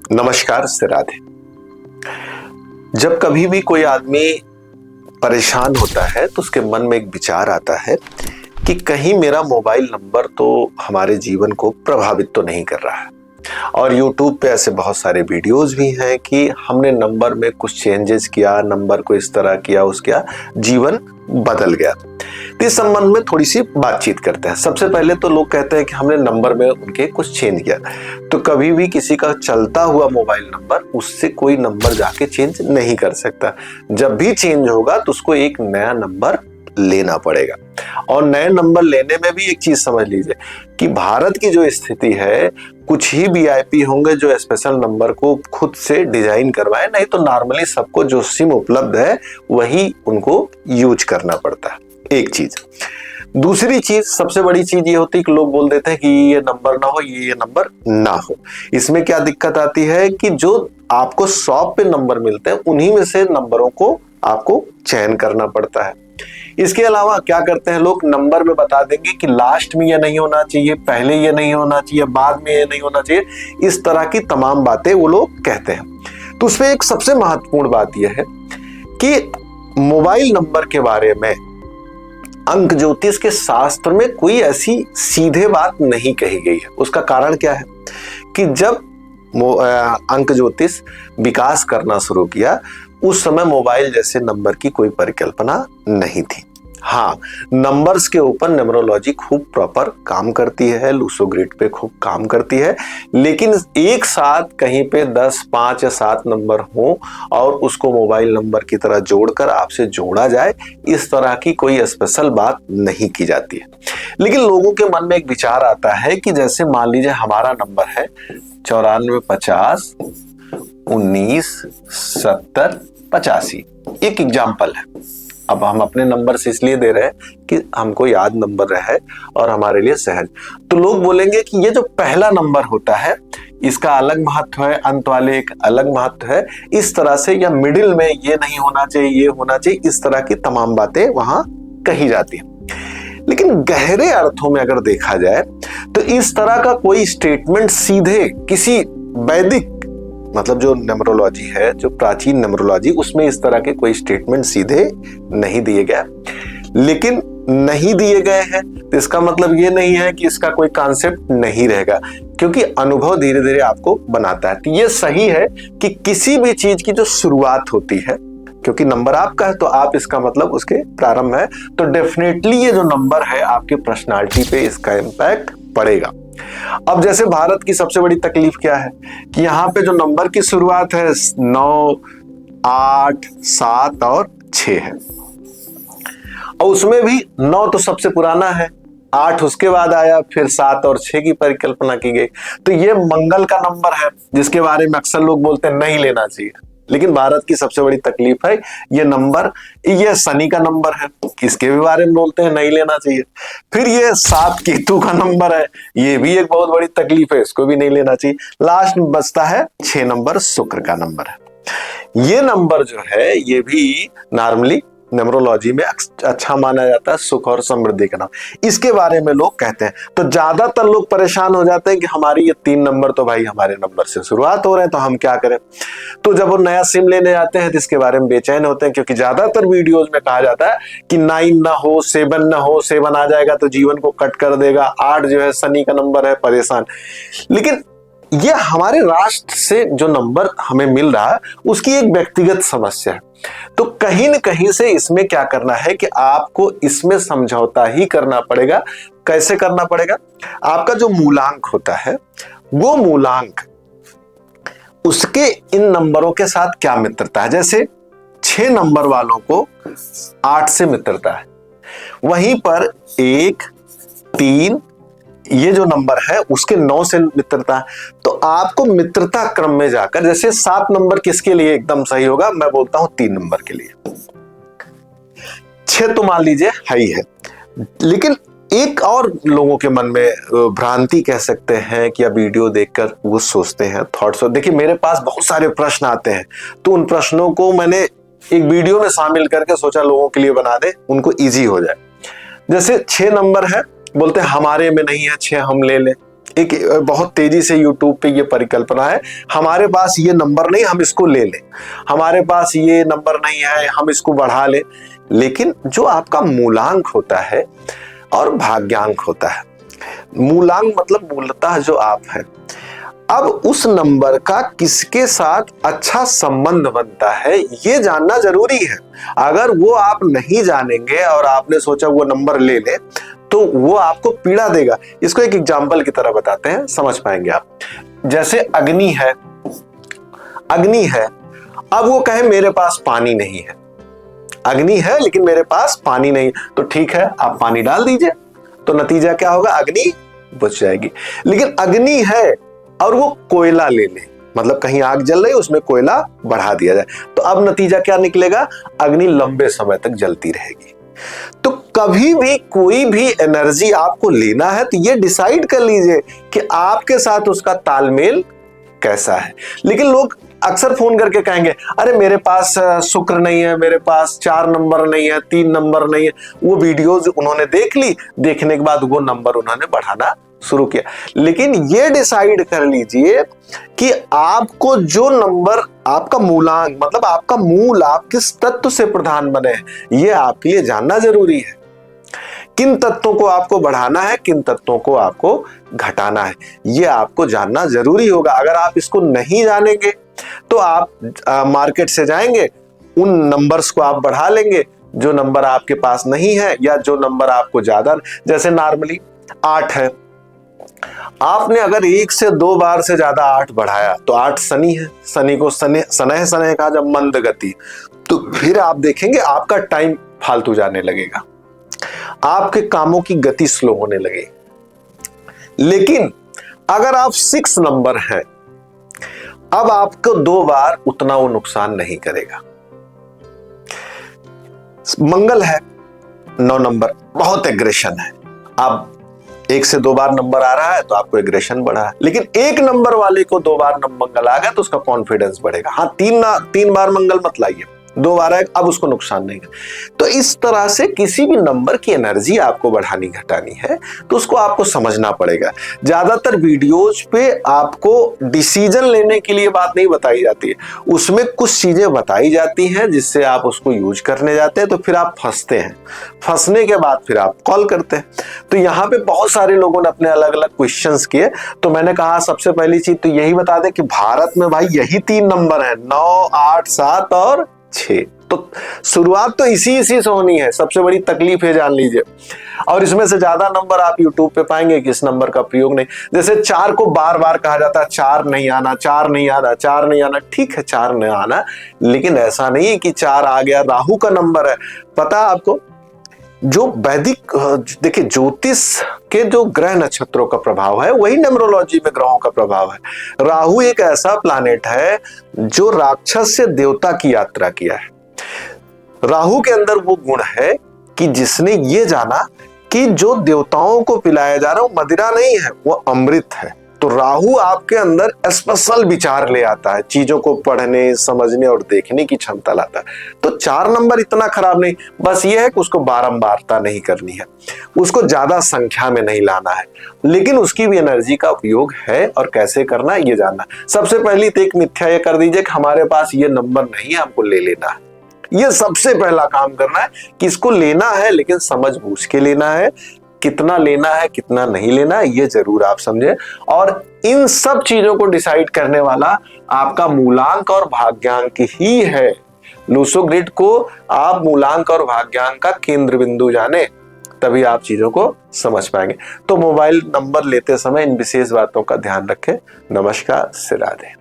नमस्कार से राधे। जब कभी भी कोई आदमी परेशान होता है तो उसके मन में एक विचार आता है कि कहीं मेरा मोबाइल नंबर तो हमारे जीवन को प्रभावित तो नहीं कर रहा है। और YouTube पे ऐसे बहुत सारे वीडियोस भी हैं कि हमने नंबर में कुछ चेंजेस किया, नंबर को इस तरह किया, उस किया, जीवन बदल गया। तो इस संबंध में थोड़ी सी बातचीत करते हैं। सबसे पहले तो लोग कहते हैं कि हमने नंबर में उनके कुछ चेंज किया। तो कभी भी किसी का चलता हुआ मोबाइल नंबर, उससे कोई नंबर जाके चेंज नहीं कर सकता। जब भी चेंज होगा तो उसको एक नया नंबर लेना पड़ेगा। और नए नंबर लेने में भी एक चीज समझ लीजिए कि भारत की जो स्थिति है, कुछ ही वीआईपी होंगे जो स्पेशल नंबर को खुद से डिजाइन करवाए, नहीं तो नॉर्मली सबको जो सिम उपलब्ध है वही उनको यूज करना पड़ता है। एक चीज। दूसरी चीज, सबसे बड़ी चीज ये होती है कि लोग बोल देते हैं कि ये नंबर ना हो, ये नंबर ना हो। इसमें क्या दिक्कत आती है कि जो आपको शॉप पे नंबर मिलते हैं उन्हीं में से नंबरों को आपको चयन करना पड़ता है। इसके अलावा क्या करते हैं लोग, नंबर में बता देंगे कि लास्ट में ये नहीं होना चाहिए, पहले ये नहीं होना चाहिए, बाद में ये नहीं होना चाहिए। इस तरह की तमाम बातें वो लोग कहते हैं। तो उसमें एक सबसे महत्वपूर्ण बात यह है कि मोबाइल नंबर के बारे में अंक ज्योतिष के शास्त्र में कोई ऐसी सीधे बात नहीं कही गई है। उसका कारण क्या है कि जब अंक ज्योतिष विकास करना शुरू किया उस समय मोबाइल जैसे नंबर की कोई परिकल्पना नहीं थी। हाँ, नंबर्स के ऊपर न्यूमरोलॉजी खूब प्रॉपर काम करती है, लूसो ग्रिड पे खूब काम करती है, लेकिन एक साथ कहीं पे 10, 5 या 7 नंबर हो और उसको मोबाइल नंबर की तरह जोड़कर आपसे जोड़ा जाए, इस तरह की कोई स्पेशल बात नहीं की जाती है। लेकिन लोगों के मन में एक विचार आता है कि जैसे मान लीजिए हमारा नंबर है 94 50 19 70 85। एक एग्जाम्पल है। अब हम अपने नंबर से इसलिए दे रहे हैं कि हमको याद नंबर रहे और हमारे लिए सहज। तो लोग बोलेंगे कि ये जो पहला नंबर होता है इसका अलग महत्व है, अंत वाले एक अलग महत्व है, इस तरह से, या मिडिल में ये नहीं होना चाहिए, ये होना चाहिए, इस तरह की तमाम बातें वहां कही जाती है। लेकिन गहरे अर्थों में अगर देखा जाए तो इस तरह का कोई स्टेटमेंट सीधे किसी वैदिक, मतलब जो न्यूमरोलॉजी है, जो प्राचीन न्यूमरोलॉजी, उसमें इस तरह के कोई स्टेटमेंट सीधे नहीं दिए गए। लेकिन नहीं दिए गए हैं तो इसका मतलब ये नहीं है कि इसका कोई कॉन्सेप्ट नहीं रहेगा, क्योंकि अनुभव धीरे धीरे आपको बनाता है। तो ये सही है कि किसी भी चीज की जो शुरुआत होती है, क्योंकि नंबर आपका है तो आप, इसका मतलब उसके प्रारंभ है, तो डेफिनेटली ये जो नंबर है आपके पर्सनालिटी पे इसका इम्पैक्ट पड़ेगा। अब जैसे भारत की सबसे बड़ी तकलीफ क्या है कि यहाँ पे जो नंबर की शुरुआत है 9, 8, 7 और 6 है, और उसमें भी 9 तो सबसे पुराना है, 8 उसके बाद आया, फिर 7 और 6 की परिकल्पना की गई। तो ये मंगल का नंबर है जिसके बारे में अक्सर लोग बोलते हैं नहीं लेना चाहिए। लेकिन भारत की सबसे बड़ी तकलीफ है ये नंबर, ये शनि का नंबर है, इसके भी बारे में बोलते हैं नहीं लेना चाहिए। फिर ये 7 केतु का नंबर है, ये भी एक बहुत बड़ी तकलीफ है, इसको भी नहीं लेना चाहिए। लास्ट में बचता है 6 नंबर, शुक्र का नंबर है। ये नंबर जो है ये भी नॉर्मली न्यूमरोलॉजी में अच्छा माना जाता है, सुख और समृद्धि का नाम। इसके बारे में लोग कहते हैं। तो ज्यादातर लोग परेशान हो जाते हैं कि हमारी ये 3 नंबर तो भाई हमारे नंबर से शुरुआत हो रहे हैं, तो हम क्या करें। तो जब वो नया सिम लेने जाते हैं तो इसके बारे में बेचैन होते हैं, क्योंकि ज्यादातर वीडियोज में कहा जाता है कि 9 ना हो, 7 ना हो, 7 आ जाएगा तो जीवन को कट कर देगा, 8 जो है शनि का नंबर है, परेशान। लेकिन ये हमारे राष्ट्र से जो नंबर हमें मिल रहा है उसकी एक व्यक्तिगत समस्या है। तो कहीं न कहीं से इसमें क्या करना है कि आपको इसमें समझौता ही करना पड़ेगा। कैसे करना पड़ेगा? आपका जो मूलांक होता है वो मूलांक, उसके इन नंबरों के साथ क्या मित्रता है। जैसे 6 नंबर वालों को 8 से मित्रता है, वहीं पर 1, 3 ये जो नंबर है उसके 9 से मित्रता है। तो आपको मित्रता क्रम में जाकर, जैसे 7 नंबर किसके लिए एकदम सही होगा, मैं बोलता हूं 3 नंबर के लिए। 6 तो मान लीजिए है ही है। लेकिन एक और लोगों के मन में भ्रांति कह सकते हैं कि अब वीडियो देखकर वो सोचते हैं, थॉट्स। देखिए मेरे पास बहुत सारे प्रश्न आते हैं, तो उन प्रश्नों को मैंने एक वीडियो में शामिल करके सोचा लोगों के लिए बना दे, उनको इजी हो जाए। जैसे 6 नंबर है, बोलते हैं हमारे में नहीं है 6, हम ले लें। एक बहुत तेजी से यूट्यूब पे ये परिकल्पना है, हमारे पास ये नंबर नहीं, हम इसको ले लें, हमारे पास ये नंबर नहीं है, हम इसको बढ़ा लें। लेकिन जो आपका मूलांक होता है और भाग्यांक होता है, मूलांक मतलब मूलतः जो आप है, अब उस नंबर का किसके साथ अच्छा संबंध बनता है ये जानना जरूरी है। अगर वो आप नहीं जानेंगे और आपने सोचा वो नंबर ले ले, तो वो आपको पीड़ा देगा। इसको एक एग्जाम्पल की तरह बताते हैं, समझ पाएंगे आप। जैसे अग्नि है, अग्नि है, अब वो कहे मेरे पास पानी नहीं है, अग्नि है लेकिन मेरे पास पानी नहीं, तो ठीक है आप पानी डाल दीजिए, तो नतीजा क्या होगा, अग्नि बुझ जाएगी। लेकिन अग्नि है और वो कोयला ले ले, मतलब कहीं आग जल रही है उसमें कोयला बढ़ा दिया जाए, तो अब नतीजा क्या निकलेगा, अग्नि लंबे समय तक जलती रहेगी। तो कभी भी कोई भी एनर्जी आपको लेना है तो ये डिसाइड कर लीजिए कि आपके साथ उसका तालमेल कैसा है। लेकिन लोग अक्सर फोन करके कहेंगे अरे मेरे पास शुक्र नहीं है, मेरे पास 4 नंबर नहीं है, 3 नंबर नहीं है। वो वीडियोज उन्होंने देख ली, देखने के बाद वो नंबर उन्होंने बढ़ाना शुरू किया। लेकिन ये डिसाइड कर लीजिए कि आपको जो नंबर, आपका मूलांक मतलब आपका मूल, आप किस तत्व से प्रधान बने हैं, ये आपके लिए जानना जरूरी है। किन तत्वों को आपको बढ़ाना है, किन तत्वों को आपको घटाना है, ये आपको जानना जरूरी होगा। अगर आप इसको नहीं जानेंगे तो आप मार्केट से जाएंगे, उन नंबर्स को आप बढ़ा लेंगे जो नंबर आपके पास नहीं है, या जो नंबर आपको ज्यादा, जैसे नॉर्मली 8 है, आपने अगर 1 से 2 बार से ज्यादा 8 बढ़ाया तो 8 शनि है, शनि को शनैः शनैः कहा, जब मंद गति, तो फिर आप देखेंगे आपका टाइम फालतू जाने लगेगा, आपके कामों की गति स्लो होने लगेगी। लेकिन अगर आप 6 नंबर हैं, अब आपको 2 बार उतना वो नुकसान नहीं करेगा। मंगल है 9 नंबर, बहुत एग्रेशन है, आप 1 से 2 बार नंबर आ रहा है तो आपको एग्रेशन बढ़ा है। लेकिन 1 नंबर वाले को 2 बार मंगल आ गया तो उसका कॉन्फिडेंस बढ़ेगा। हाँ, 3 बार मंगल मत लाइए, 2 बार है, अब उसको नुकसान नहीं है। तो इस तरह से किसी भी नंबर की एनर्जी आपको बढ़ानी घटानी है तो उसको आपको समझना पड़ेगा। ज्यादातर वीडियोज पे आपको डिसीजन लेने के लिए बात नहीं बताई जाती है, उसमें कुछ चीजें बताई जाती हैं जिससे आप उसको यूज करने जाते हैं, तो फिर आप फंसते हैं, फंसने के बाद फिर आप कॉल करते हैं। तो यहाँ पे बहुत सारे लोगों ने अपने अलग अलग क्वेश्चंस किए, तो मैंने कहा सबसे पहली चीज तो यही बता दें कि भारत में भाई यही 3 नंबर है, 9, 8, 7 और 6। तो शुरुआत तो इसी से होनी है, सबसे बड़ी तकलीफ है, जान लीजिए। और इसमें से ज्यादा नंबर आप YouTube पे पाएंगे कि इस नंबर का प्रयोग नहीं। जैसे 4 को बार बार कहा जाता है, 4 नहीं आना, 4 नहीं आना, 4 नहीं आना, ठीक है 4 नहीं आना, लेकिन ऐसा नहीं कि 4 आ गया। राहु का नंबर है, पता है आपको, जो वैदिक देखिए ज्योतिष के जो ग्रह नक्षत्रों का प्रभाव है वही न्यूमरोलॉजी में ग्रहों का प्रभाव है। राहु एक ऐसा प्लैनेट है जो राक्षस से देवता की यात्रा किया है। राहु के अंदर वो गुण है कि जिसने ये जाना कि जो देवताओं को पिलाया जा रहा है वो मदिरा नहीं है, वो अमृत है। तो राहु आपके अंदर स्पेशल विचार ले आता है, चीजों को पढ़ने, समझने और देखने की क्षमता लाता है। तो 4 नंबर इतना खराब नहीं, बस ये है कि उसको बारंबारता नहीं करनी है, उसको ज्यादा संख्या में नहीं लाना है, लेकिन उसकी भी एनर्जी का उपयोग है और कैसे करना है ये जानना। सबसे पहली तो एक मिथ्या ये कर दीजिए कि हमारे पास ये नंबर नहीं है, हमको ले लेना है। ये सबसे पहला काम करना है कि इसको लेना है, लेकिन समझ बूझ के लेना है। कितना लेना है, कितना नहीं लेना है, ये जरूर आप समझे। और इन सब चीजों को डिसाइड करने वाला आपका मूलांक और भाग्यांक ही है। लूसो ग्रिड को आप मूलांक और भाग्यांक का केंद्र बिंदु जाने, तभी आप चीजों को समझ पाएंगे। तो मोबाइल नंबर लेते समय इन विशेष बातों का ध्यान रखें। नमस्कार, राधे।